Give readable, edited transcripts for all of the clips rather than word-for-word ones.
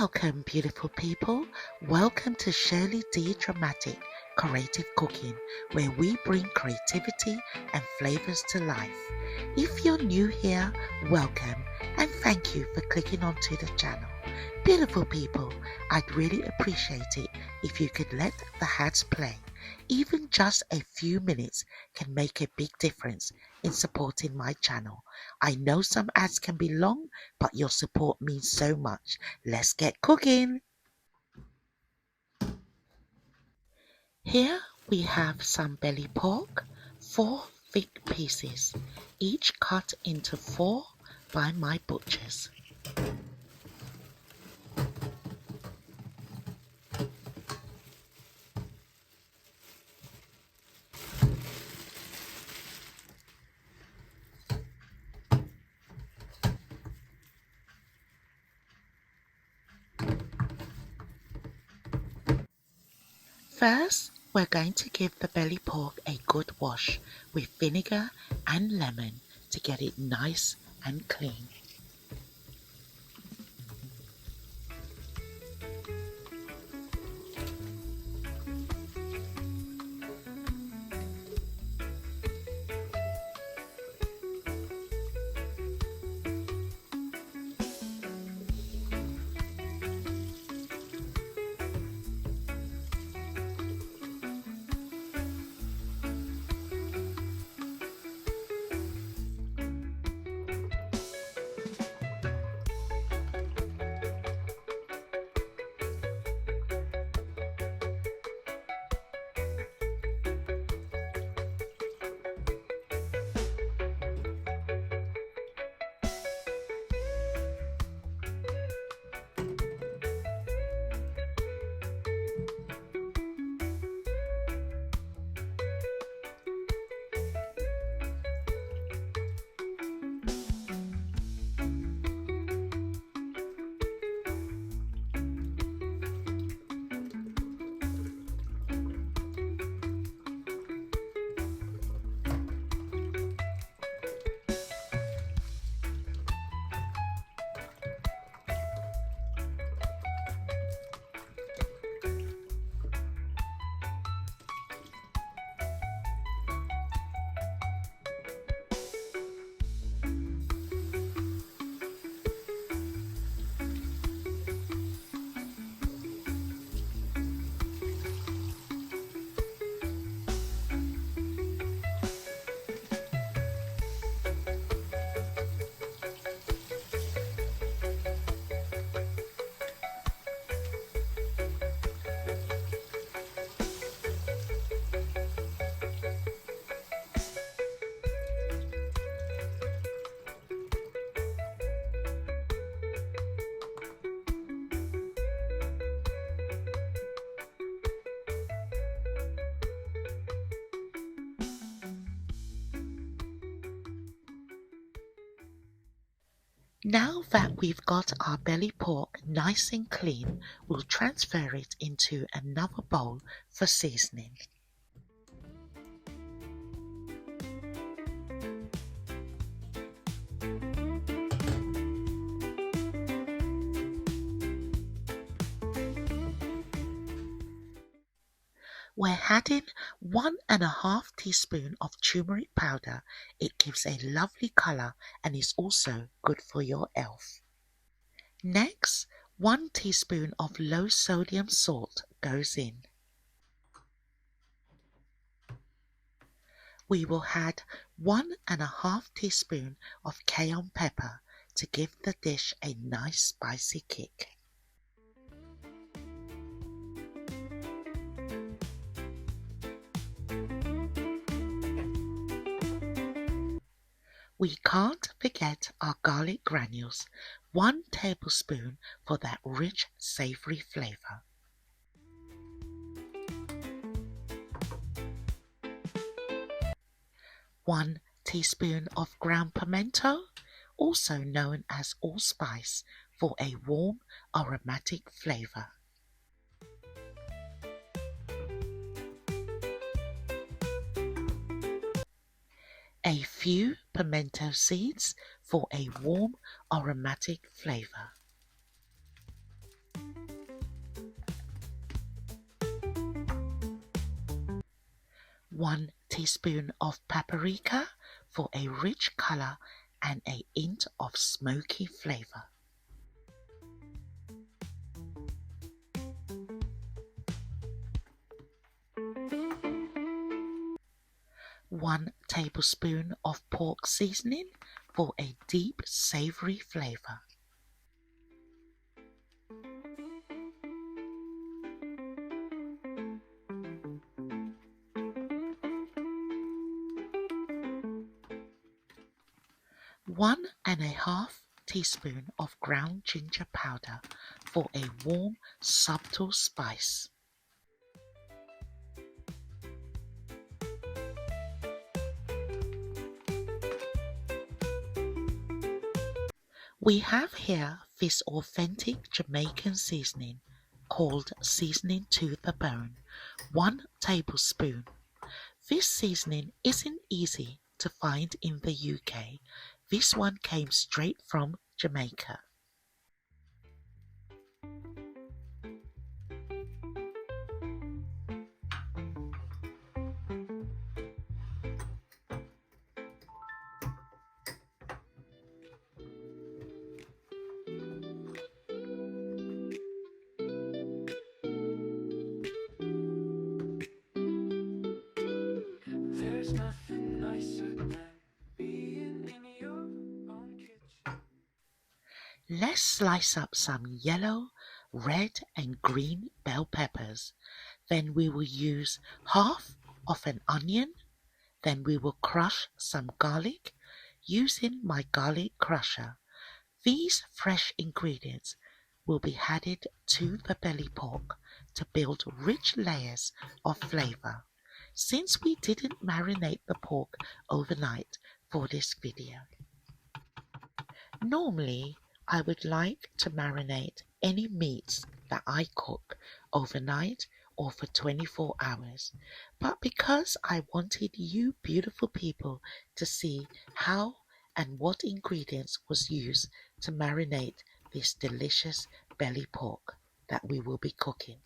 Welcome, beautiful people. Welcome to Sherleyddramatic Creative Cooking, where we bring creativity and flavors to life. If you're new here, welcome and thank you for clicking onto the channel. Beautiful people, I'd really appreciate it if you could let the ads play. Even just a few minutes can make a big difference in supporting my channel. I know some ads can be long, but your support means so much. Let's get cooking. Here we have some belly pork, 4 thick pieces, each cut into 4 by my butchers. First, we're going to give the belly pork a good wash with vinegar and lemon to get it nice and clean. Now that we've got our belly pork nice and clean, we'll transfer it into another bowl for seasoning. We're adding 1.5 teaspoons of turmeric powder. It gives a lovely colour and is also good for your health. Next, 1 teaspoon of low sodium salt goes in. We will add 1.5 teaspoons of cayenne pepper to give the dish a nice spicy kick. We can't forget our garlic granules, 1 tablespoon for that rich savoury flavour. One teaspoon of ground pimento, also known as allspice, for a warm aromatic flavour. A few pimento seeds for a warm aromatic flavour. 1 teaspoon of paprika for a rich color and a hint of smoky flavor. 1 tablespoon of pork seasoning for a deep savory flavor. 1½ teaspoon of ground ginger powder for a warm, subtle spice. We have here this authentic Jamaican seasoning called seasoning to the bone, 1 tablespoon. This seasoning isn't easy to find in the UK. This one came straight from Jamaica. There's nothing nicer than being in your own kitchen. Let's slice up some yellow, red and green bell peppers. Then we will use half of an onion. Then we will crush some garlic using my garlic crusher. These fresh ingredients will be added to the belly pork to build rich layers of flavor. Since we didn't marinate the pork overnight for this video. Normally, I would like to marinate any meats that I cook overnight or for 24 hours. But because I wanted you beautiful people to see how and what ingredients was used to marinate this delicious belly pork that we will be cooking.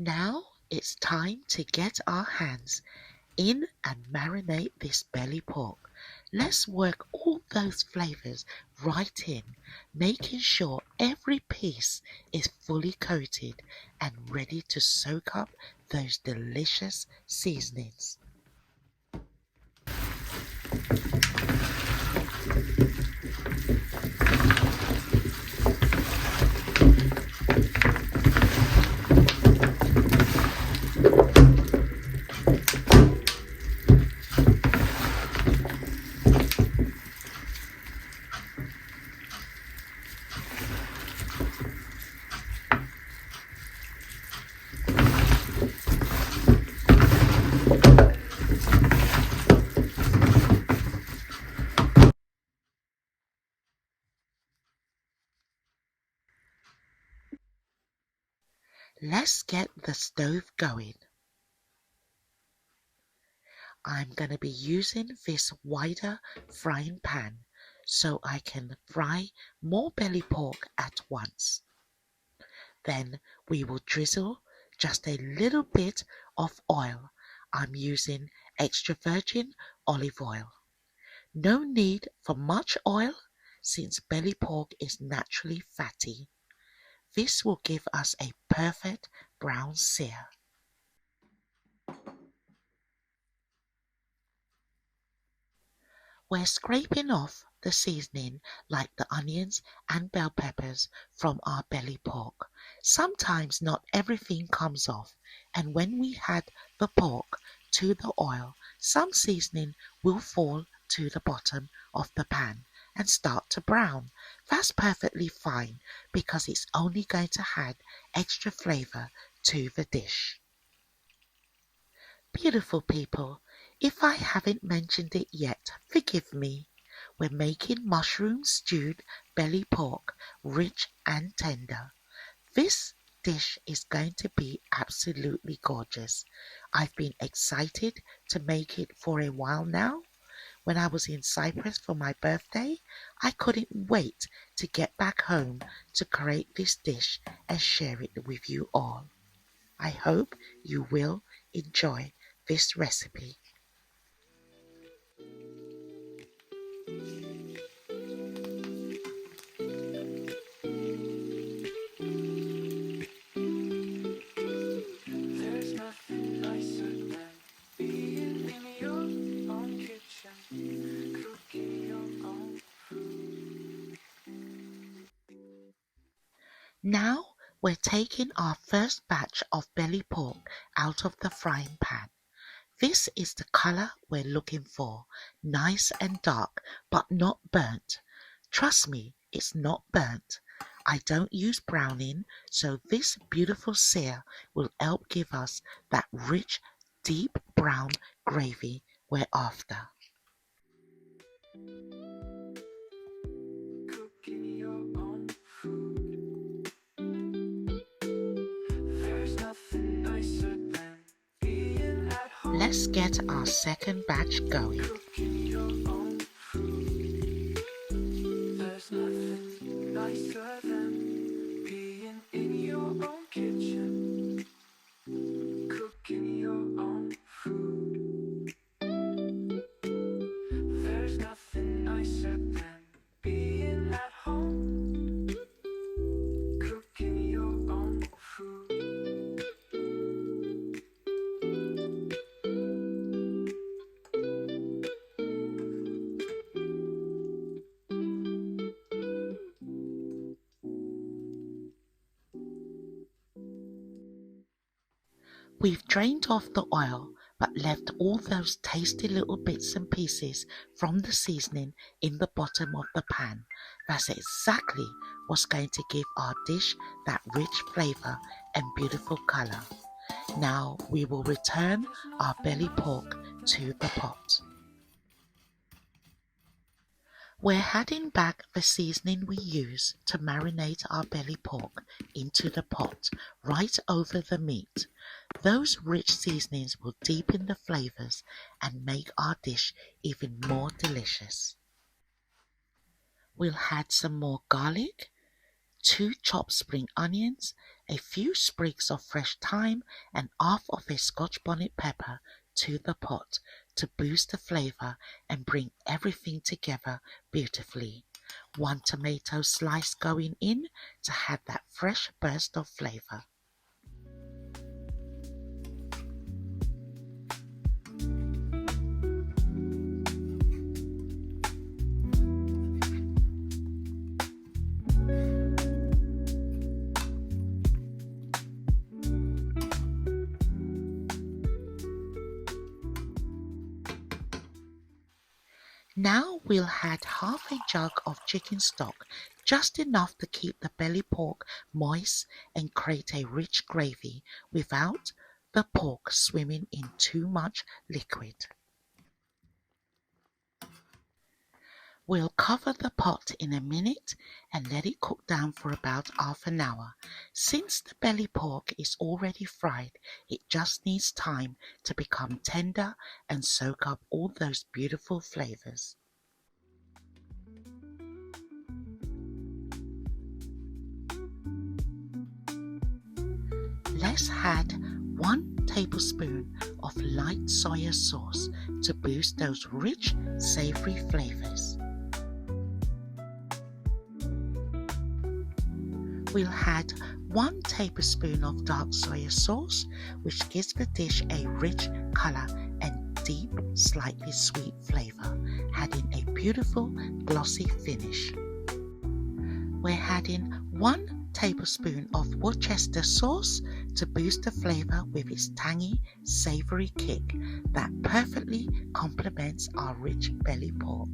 Now it's time to get our hands in and marinate this belly pork. Let's work all those flavours right in, making sure every piece is fully coated and ready to soak up those delicious seasonings. Let's get the stove going. I'm going to be using this wider frying pan so I can fry more belly pork at once. Then we will drizzle just a little bit of oil. I'm using extra virgin olive oil. No need for much oil since belly pork is naturally fatty. This will give us a perfect brown sear. We're scraping off the seasoning like the onions and bell peppers from our belly pork. Sometimes not everything comes off, and when we add the pork to the oil, some seasoning will fall to the bottom of the pan and start to brown. That's perfectly fine because it's only going to add extra flavour to the dish. Beautiful people, if I haven't mentioned it yet, forgive me. We're making mushroom stewed belly pork, rich and tender. This dish is going to be absolutely gorgeous. I've been excited to make it for a while now. When I was in Cyprus for my birthday, I couldn't wait to get back home to create this dish and share it with you all. I hope you will enjoy this recipe. There's nothing nicer than being in your own kitchen, cooking your own food. Now we're taking our first batch of belly pork out of the frying pan. This is the colour we're looking for, nice and dark but not burnt. Trust me, it's not burnt. I don't use browning, so this beautiful sear will help give us that rich, deep brown gravy we're after. Cooking your own food. There's nothing nicer than being at home. Let's get our second batch going. Cooking your own food. There's nothing nicer than being in your own kitchen, cooking your own food. There's nothing nicer than being at home, cooking your own food. We've drained off the oil but left all those tasty little bits and pieces from the seasoning in the bottom of the pan. That's exactly what's going to give our dish that rich flavour and beautiful colour. Now we will return our belly pork to the pot. We're adding back the seasoning we use to marinate our belly pork into the pot right over the meat. Those rich seasonings will deepen the flavours and make our dish even more delicious. We'll add some more garlic, 2 chopped spring onions, a few sprigs of fresh thyme and half of a scotch bonnet pepper to the pot to boost the flavour and bring everything together beautifully. 1 tomato slice going in to have that fresh burst of flavour. Now we'll add half a jug of chicken stock, just enough to keep the belly pork moist and create a rich gravy without the pork swimming in too much liquid. We'll cover the pot in a minute and let it cook down for about half an hour. Since the belly pork is already fried, it just needs time to become tender and soak up all those beautiful flavours. Let's add 1 tablespoon of light soya sauce to boost those rich, savoury flavours. We'll add 1 tablespoon of dark soya sauce, which gives the dish a rich colour and deep, slightly sweet flavour, adding a beautiful glossy finish. We're adding 1 tablespoon of Worcester sauce to boost the flavour with its tangy, savoury kick that perfectly complements our rich belly pork.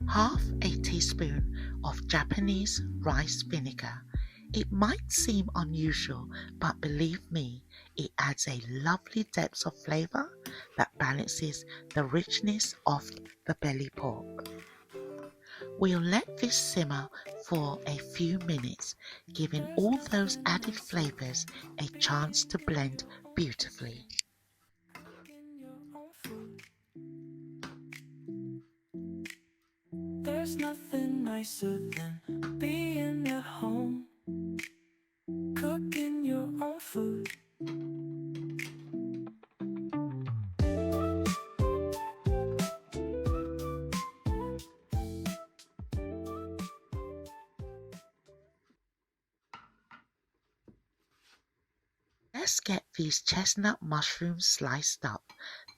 Half a teaspoon of Japanese rice vinegar. It might seem unusual, but believe me, it adds a lovely depth of flavour that balances the richness of the belly pork. We'll let this simmer for a few minutes, giving all those added flavours a chance to blend beautifully. There's nothing nicer than being at home, cooking your own food. Let's get these chestnut mushrooms sliced up.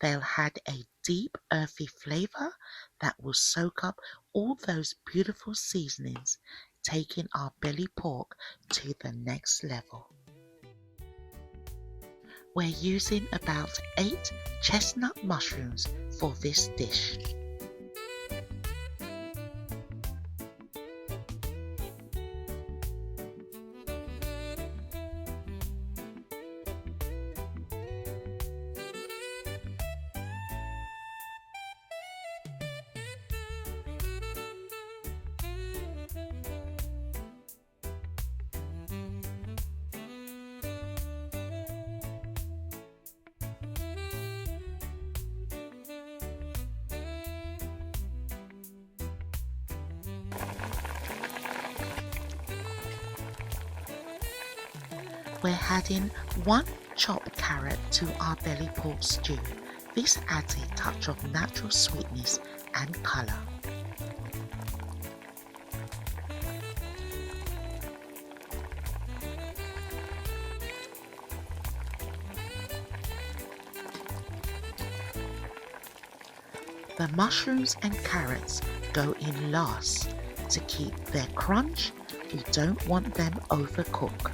They'll add a deep earthy flavour that will soak up all those beautiful seasonings, taking our belly pork to the next level. We're using about 8 chestnut mushrooms for this dish. We're adding 1 chopped carrot to our belly pork stew. This adds a touch of natural sweetness and colour. The mushrooms and carrots go in last. To keep their crunch, we don't want them overcooked.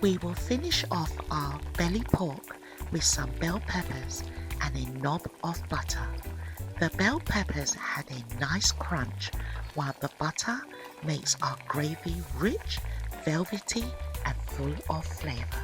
We will finish off our belly pork with some bell peppers and a knob of butter. The bell peppers had a nice crunch, while the butter makes our gravy rich, velvety and full of flavour.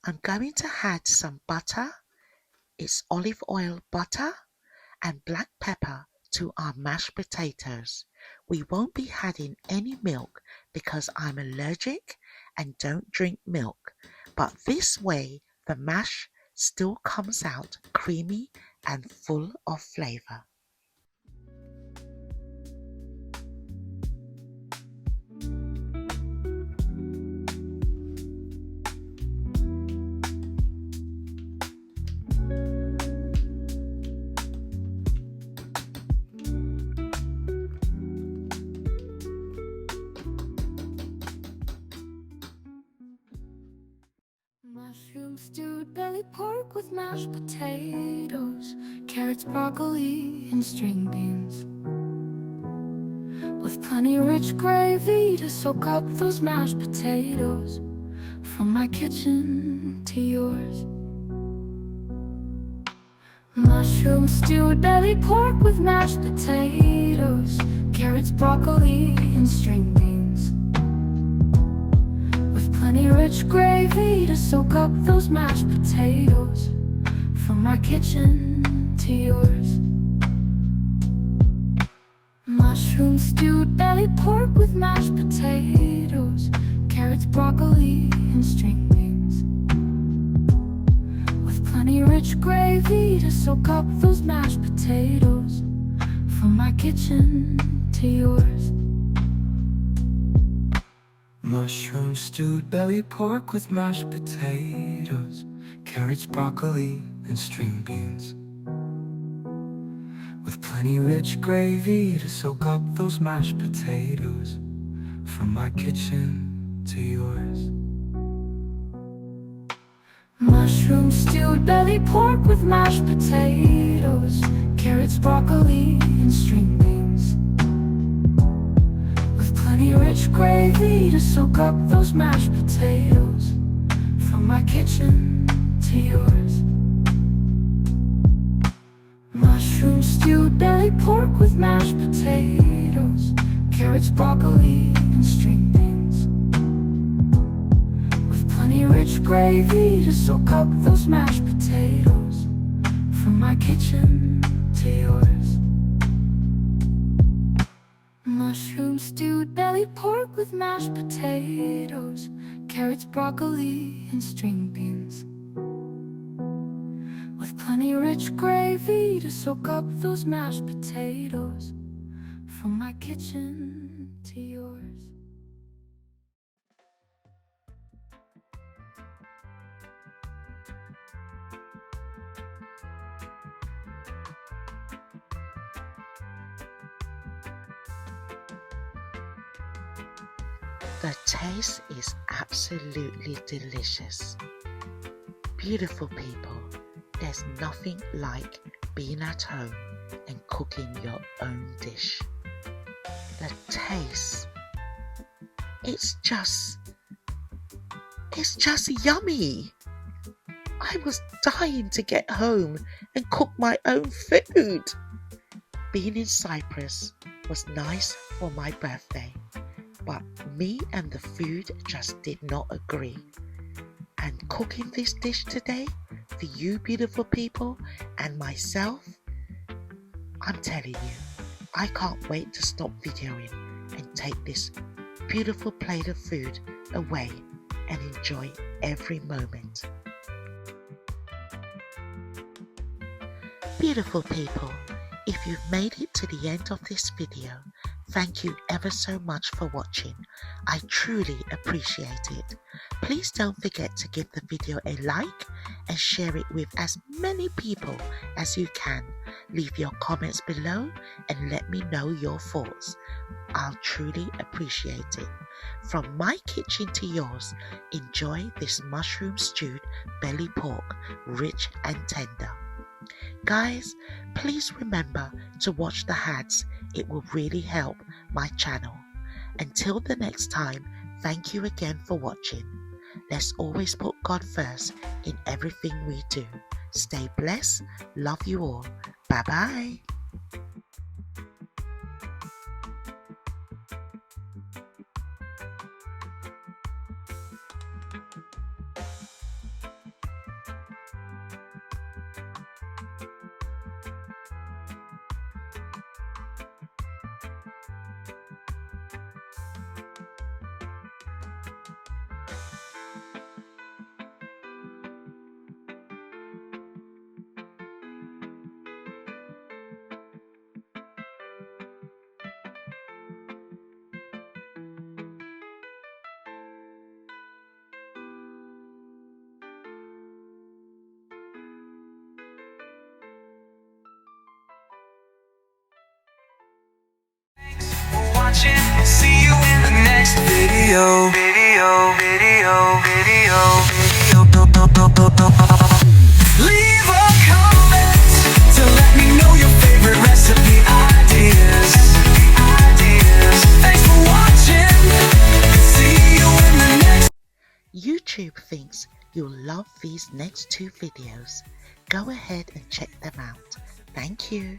I'm going to add some butter, it's olive oil butter, and black pepper to our mashed potatoes. We won't be adding any milk because I'm allergic and don't drink milk, but this way the mash still comes out creamy and full of flavour. Mushroom stewed belly pork with mashed potatoes, carrots, broccoli, and string beans. With plenty rich gravy to soak up those mashed potatoes. From my kitchen to yours. Mushroom stewed belly pork with mashed potatoes, carrots, broccoli, and string beans. With plenty rich gravy to soak up those mashed potatoes. From my kitchen to yours. Mushroom stewed belly pork with mashed potatoes, carrots, broccoli, and string beans. With plenty rich gravy to soak up those mashed potatoes. From my kitchen to yours. Mushroom stewed belly pork with mashed potatoes, carrots, broccoli, and string beans. With plenty rich gravy to soak up those mashed potatoes. From my kitchen to yours. Mushroom stewed belly pork with mashed potatoes, carrots, broccoli, and string beans. With plenty rich gravy to soak up those mashed potatoes. From my kitchen to yours. Mushroom stewed belly pork with mashed potatoes, carrots, broccoli, and string beans. With plenty rich gravy to soak up those mashed potatoes. From my kitchen to yours. Mushroom stewed belly pork with mashed potatoes, carrots, broccoli, and string beans. With plenty rich gravy to soak up those mashed potatoes. From my kitchen to yours. The taste is absolutely delicious. Beautiful people, there's nothing like being at home and cooking your own dish. The taste, it's just yummy. I was dying to get home and cook my own food. Being in Cyprus was nice for my birthday, but me and the food just did not agree. And cooking this dish today for you beautiful people and myself, I'm telling you, I can't wait to stop videoing and take this beautiful plate of food away and enjoy every moment. Beautiful people, if you've made it to the end of this video, thank you ever so much for watching. I truly appreciate it. Please don't forget to give the video a like and share it with as many people as you can. Leave your comments below and let me know your thoughts. I'll truly appreciate it. From my kitchen to yours, enjoy this mushroom stewed belly pork, rich and tender. Guys, please remember to watch the ads. It will really help my channel. Until the next time, thank you again for watching. Let's always put God first in everything we do. Stay blessed. Love you all. Bye bye. See you in the next video. Leave a comment to let me know your favorite recipe ideas. Thanks for watching. See you in the next. YouTube thinks you'll love these next two videos. Go ahead and check them out. Thank you.